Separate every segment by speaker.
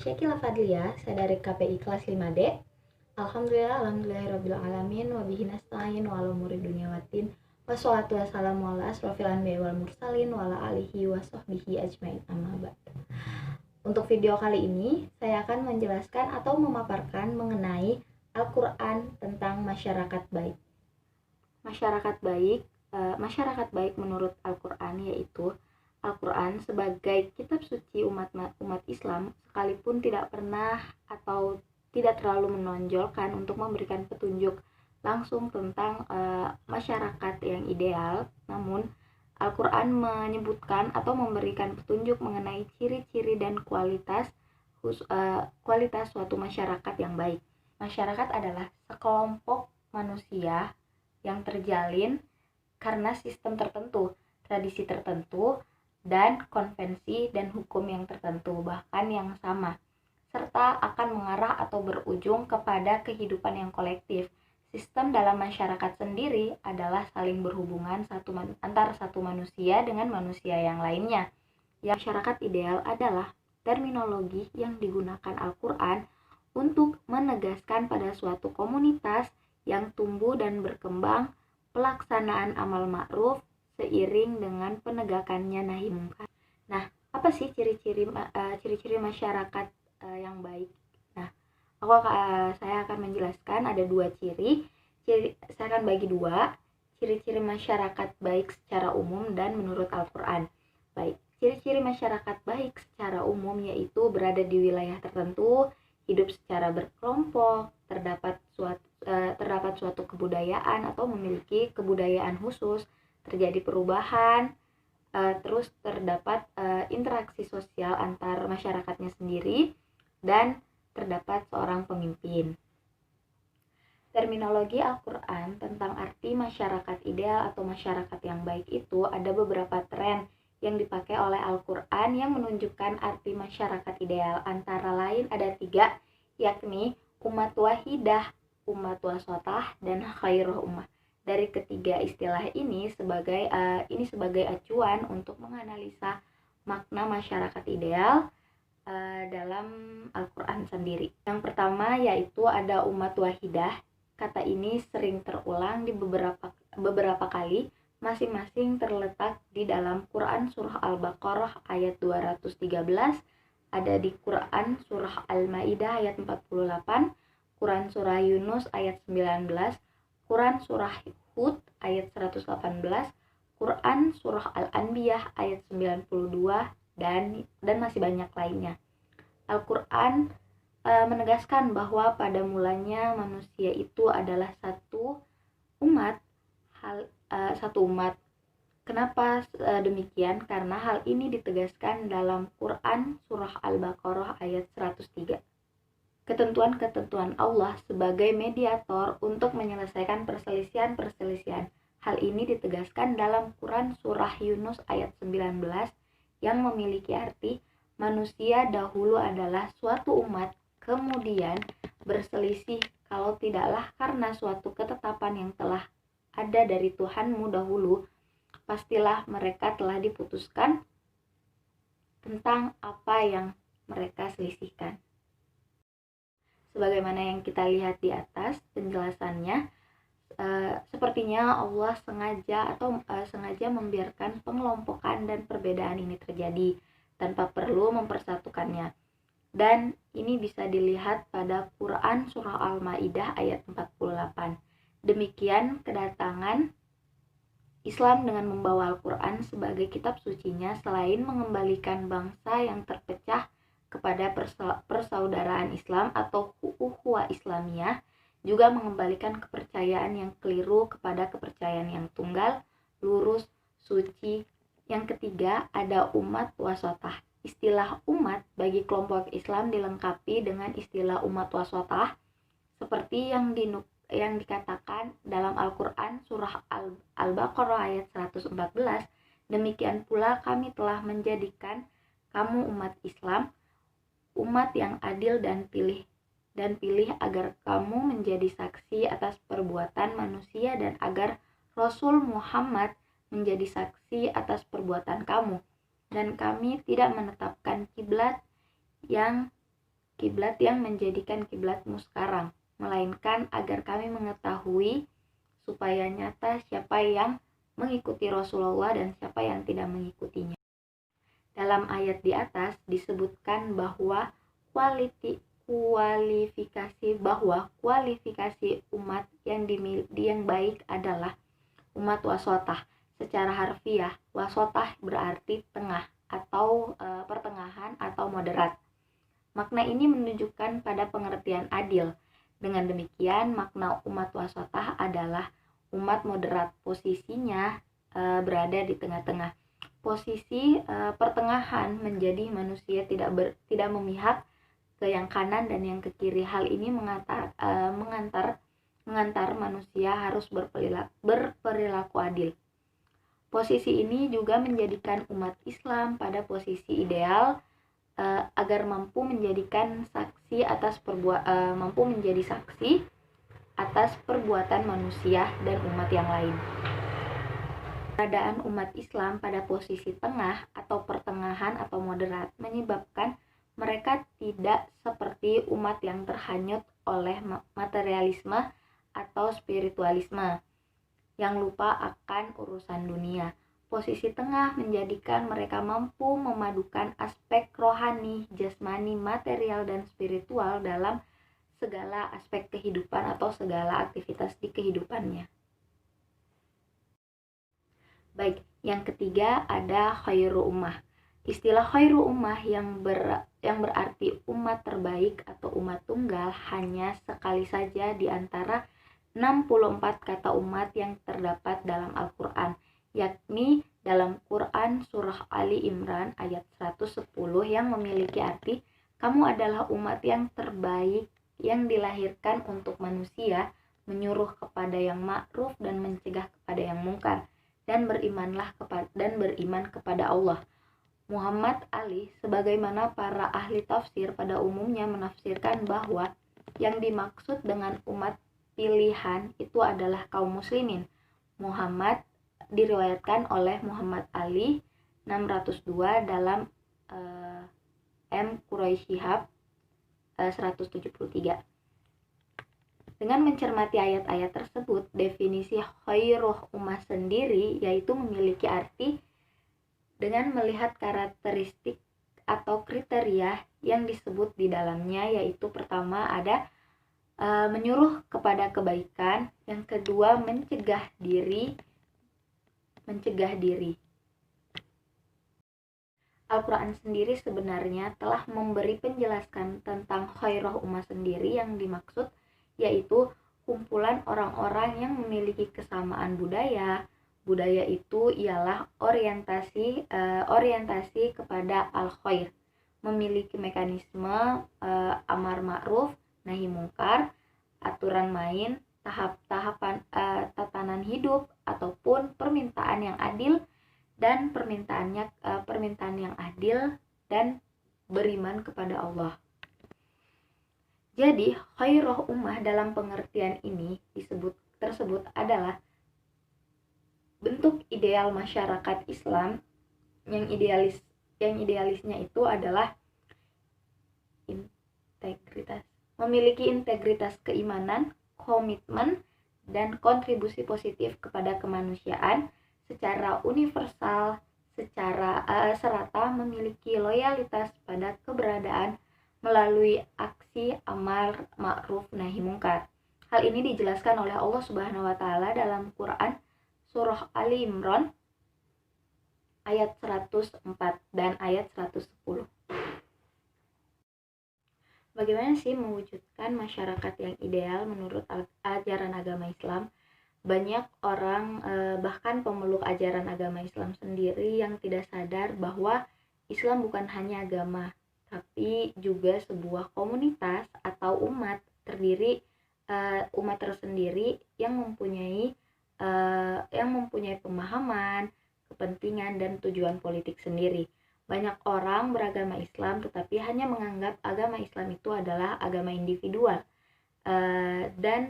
Speaker 1: Syakila Fadlia, saya dari KPI kelas 5D. Alhamdulillahirrabbilalamin, wabihi nasta'in wa ala umuri dunya waddin. Wassalatu wassalamu ala asrofil anbiya'i wal mursalin wa ala alihi wa sahbihi ajmain, amma ba'd. Untuk video kali ini, saya akan menjelaskan atau memaparkan mengenai Al-Quran tentang masyarakat baik. Masyarakat baik menurut Al-Quran yaitu Al-Quran sebagai kitab suci umat Islam, sekalipun tidak pernah atau tidak terlalu menonjolkan untuk memberikan petunjuk langsung tentang masyarakat yang ideal, namun Al-Quran menyebutkan atau memberikan petunjuk mengenai ciri-ciri dan kualitas suatu masyarakat yang baik. Masyarakat adalah sekelompok manusia yang terjalin karena sistem tertentu, tradisi tertentu, dan konvensi dan hukum yang tertentu, bahkan yang sama, serta akan mengarah atau berujung kepada kehidupan yang kolektif. Sistem dalam masyarakat sendiri adalah saling berhubungan antara satu manusia dengan manusia yang lainnya. Yang masyarakat ideal adalah terminologi yang digunakan Al-Quran untuk menegaskan pada suatu komunitas yang tumbuh dan berkembang pelaksanaan amal ma'ruf seiring dengan penegakannya nahi mungkar. Nah, apa sih ciri-ciri masyarakat yang baik? Nah, saya akan menjelaskan ada dua ciri. Saya akan bagi dua, ciri-ciri masyarakat baik secara umum dan menurut Al-Quran. Baik, ciri-ciri masyarakat baik secara umum yaitu berada di wilayah tertentu, hidup secara berkelompok, terdapat suatu kebudayaan atau memiliki kebudayaan khusus, terjadi perubahan, terus terdapat interaksi sosial antar masyarakatnya sendiri, dan terdapat seorang pemimpin. Terminologi Al-Quran tentang arti masyarakat ideal atau masyarakat yang baik itu ada beberapa tren yang dipakai oleh Al-Quran yang menunjukkan arti masyarakat ideal. Antara lain ada 3, yakni umat wahidah, umat wasatah, dan khairuh ummah. Dari ketiga istilah ini sebagai acuan untuk menganalisa makna masyarakat ideal dalam Al-Quran sendiri. Yang pertama yaitu ada umat wahidah. Kata ini sering terulang di beberapa kali, masing-masing terletak di dalam Quran surah Al-Baqarah ayat 213, ada di Quran surah Al-Maidah ayat 48, Quran surah Yunus ayat 19, Quran surah Hud ayat 118, Quran surah Al-Anbiyah ayat 92, dan masih banyak lainnya. Al-Quran menegaskan bahwa pada mulanya manusia itu adalah satu umat. Kenapa demikian? Karena hal ini ditegaskan dalam Quran surah Al-Baqarah ayat 103. Ketentuan-ketentuan Allah sebagai mediator untuk menyelesaikan perselisihan-perselisihan. Hal ini ditegaskan dalam Quran surah Yunus ayat 19 yang memiliki arti manusia dahulu adalah suatu umat, kemudian berselisih kalau tidaklah karena suatu ketetapan yang telah ada dari Tuhanmu dahulu, pastilah mereka telah diputuskan tentang apa yang mereka selisihkan. Sebagaimana yang kita lihat di atas penjelasannya, sepertinya Allah sengaja membiarkan pengelompokan dan perbedaan ini terjadi tanpa perlu mempersatukannya. Dan ini bisa dilihat pada Quran surah Al-Maidah ayat 48. Demikian kedatangan Islam dengan membawa Al-Quran sebagai kitab sucinya, selain mengembalikan bangsa yang terpecah kepada persaudaraan Islam atau ukhuwah Islamiyah, juga mengembalikan kepercayaan yang keliru kepada kepercayaan yang tunggal, lurus, suci. Yang ketiga ada umat wasatah. Istilah umat bagi kelompok Islam dilengkapi dengan istilah umat wasatah seperti yang dikatakan dalam Al-Quran surah Al-Baqarah ayat 114. Demikian pula kami telah menjadikan kamu umat Islam, umat yang adil dan pilih agar kamu menjadi saksi atas perbuatan manusia dan agar Rasul Muhammad menjadi saksi atas perbuatan kamu. Dan kami tidak menetapkan kiblat yang kiblat yang menjadikan kiblatmu sekarang, melainkan agar kami mengetahui supaya nyata siapa yang mengikuti Rasulullah dan siapa yang tidak mengikutinya. Dalam ayat di atas disebutkan bahwa kualifikasi umat yang baik adalah umat wasotah. Secara harfiah, wasotah berarti tengah atau pertengahan atau moderat. Makna ini menunjukkan pada pengertian adil. Dengan demikian, makna umat wasotah adalah umat moderat. Posisinya berada di tengah-tengah. Posisi pertengahan menjadi manusia tidak memihak ke yang kanan dan yang ke kiri. Hal ini mengantar manusia harus berperilaku adil. Posisi ini juga menjadikan umat Islam pada posisi ideal agar mampu menjadi saksi atas perbuatan manusia dan umat yang lain. Keadaan umat Islam pada posisi tengah atau pertengahan atau moderat menyebabkan mereka tidak seperti umat yang terhanyut oleh materialisme atau spiritualisme yang lupa akan urusan dunia. Posisi tengah menjadikan mereka mampu memadukan aspek rohani, jasmani, material, dan spiritual dalam segala aspek kehidupan atau segala aktivitas di kehidupannya. Baik, yang ketiga ada khairu ummah. Istilah khairu ummah yang berarti umat terbaik atau umat tunggal hanya sekali saja di antara 64 kata umat yang terdapat dalam Al-Quran, yakni dalam Quran Surah Ali Imran ayat 110 yang memiliki arti, kamu adalah umat yang terbaik yang dilahirkan untuk manusia, menyuruh kepada yang ma'ruf dan mencegah kepada yang mungkar, dan beriman kepada Allah. Muhammad Ali, sebagaimana para ahli tafsir pada umumnya menafsirkan bahwa yang dimaksud dengan umat pilihan itu adalah kaum muslimin. Muhammad diriwayatkan oleh Muhammad Ali 602 dalam M. Quraisyihab 173. Dengan mencermati ayat-ayat tersebut, definisi khairuh ummah sendiri yaitu memiliki arti dengan melihat karakteristik atau kriteria yang disebut di dalamnya, yaitu pertama ada menyuruh kepada kebaikan, yang kedua mencegah diri. Al-Quran sendiri sebenarnya telah memberi penjelasan tentang khairuh ummah sendiri yang dimaksud yaitu kumpulan orang-orang yang memiliki kesamaan budaya. Budaya itu ialah orientasi kepada al-khair, memiliki mekanisme amar ma'ruf, nahi mungkar, aturan main, tatanan hidup ataupun permintaan yang adil dan permintaan yang adil dan beriman kepada Allah. Jadi, khairuh ummah dalam pengertian ini tersebut adalah bentuk ideal masyarakat Islam yang idealisnya itu adalah memiliki integritas keimanan, komitmen, dan kontribusi positif kepada kemanusiaan secara universal, serta memiliki loyalitas pada keberadaan melalui aksi amar ma'ruf nahi mungkar. Hal ini dijelaskan oleh Allah Subhanahu wa taala dalam Quran Surah Ali Imran ayat 104 dan ayat 110. Bagaimana sih mewujudkan masyarakat yang ideal menurut ajaran agama Islam? Banyak orang bahkan pemeluk ajaran agama Islam sendiri yang tidak sadar bahwa Islam bukan hanya agama, tapi juga sebuah komunitas atau umat tersendiri yang mempunyai pemahaman, kepentingan, dan tujuan politik sendiri. Banyak orang beragama Islam tetapi hanya menganggap agama Islam itu adalah agama individual dan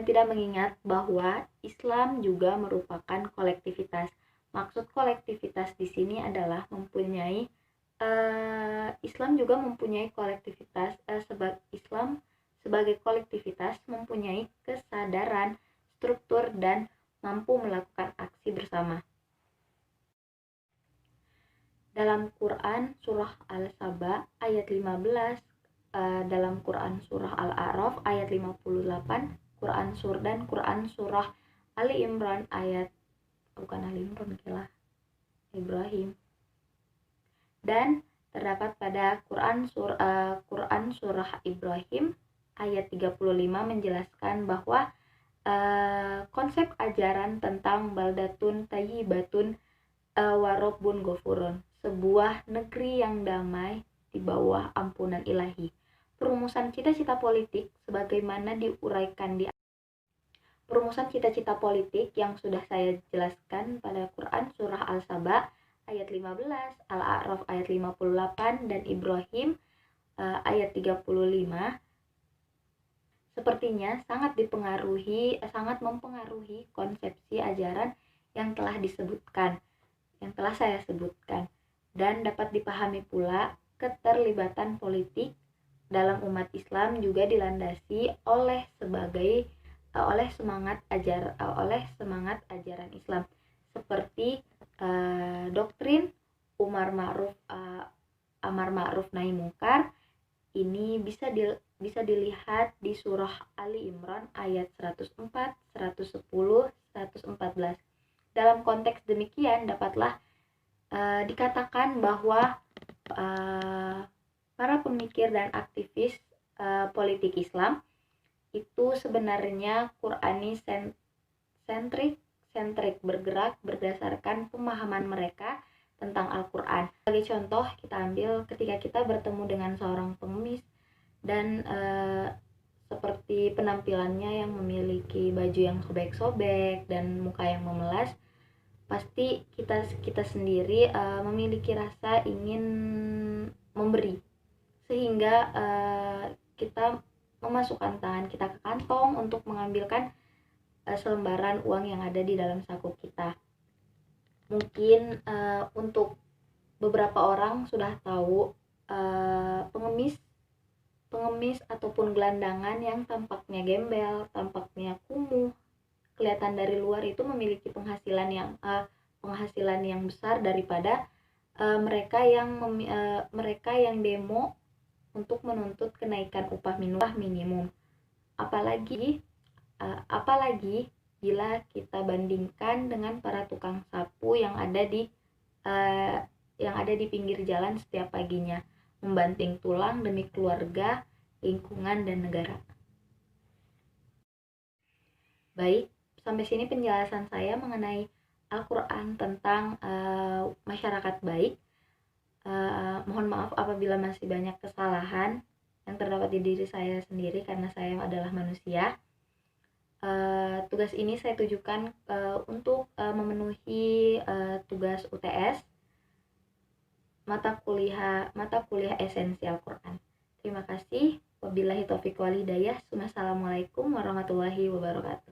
Speaker 1: tidak mengingat bahwa Islam juga merupakan kolektivitas. Maksud kolektivitas di sini adalah mempunyai Islam juga mempunyai kolektivitas, Islam sebagai kolektivitas mempunyai kesadaran, struktur, dan mampu melakukan aksi bersama. Dalam Quran surah Al-Saba ayat 15, dalam Quran surah Al-A'raf ayat 58, Quran surah Ali Imran ayat Ibrahim, dan terdapat pada Quran surah Ibrahim ayat 35 menjelaskan bahwa konsep ajaran tentang baldatun tayyibatun warobun gofurun, sebuah negeri yang damai di bawah ampunan ilahi. Perumusan cita-cita politik sebagaimana diuraikan di perumusan cita-cita politik yang sudah saya jelaskan pada Quran surah Al-Saba ayat 15, Al-A'raf ayat 58, dan Ibrahim ayat 35 sepertinya sangat mempengaruhi konsepsi ajaran yang telah saya sebutkan, dan dapat dipahami pula keterlibatan politik dalam umat Islam juga dilandasi oleh semangat ajaran Islam seperti doktrin amar ma'ruf nahi mungkar. Ini bisa dilihat di surah Ali Imran ayat 104, 110, 114. Dalam konteks demikian dapatlah dikatakan bahwa para pemikir dan aktivis politik Islam itu sebenarnya Qurani sentrik, bergerak berdasarkan pemahaman mereka tentang Al-Quran. Sebagai contoh, kita ambil ketika kita bertemu dengan seorang pengemis dan seperti penampilannya yang memiliki baju yang sobek-sobek dan muka yang memelas, pasti kita sendiri memiliki rasa ingin memberi, sehingga kita memasukkan tangan kita ke kantong untuk mengambilkan selembaran uang yang ada di dalam saku kita. Mungkin untuk beberapa orang sudah tahu pengemis ataupun gelandangan yang tampaknya gembel, tampaknya kumuh, kelihatan dari luar itu memiliki penghasilan yang besar daripada mereka yang demo untuk menuntut kenaikan upah minimum. Apalagi bila kita bandingkan dengan para tukang sapu yang ada di pinggir jalan setiap paginya, membanting tulang demi keluarga, lingkungan, dan negara. Baik, sampai sini penjelasan saya mengenai Al-Quran tentang masyarakat baik. Mohon maaf apabila masih banyak kesalahan yang terdapat di diri saya sendiri karena saya adalah manusia. Tugas ini saya tujukan untuk memenuhi tugas UTS mata kuliah esensi Al-Quran. Terima kasih. Wabillahi taufiq wal hidayah. Wassalamualaikum warahmatullahi wabarakatuh.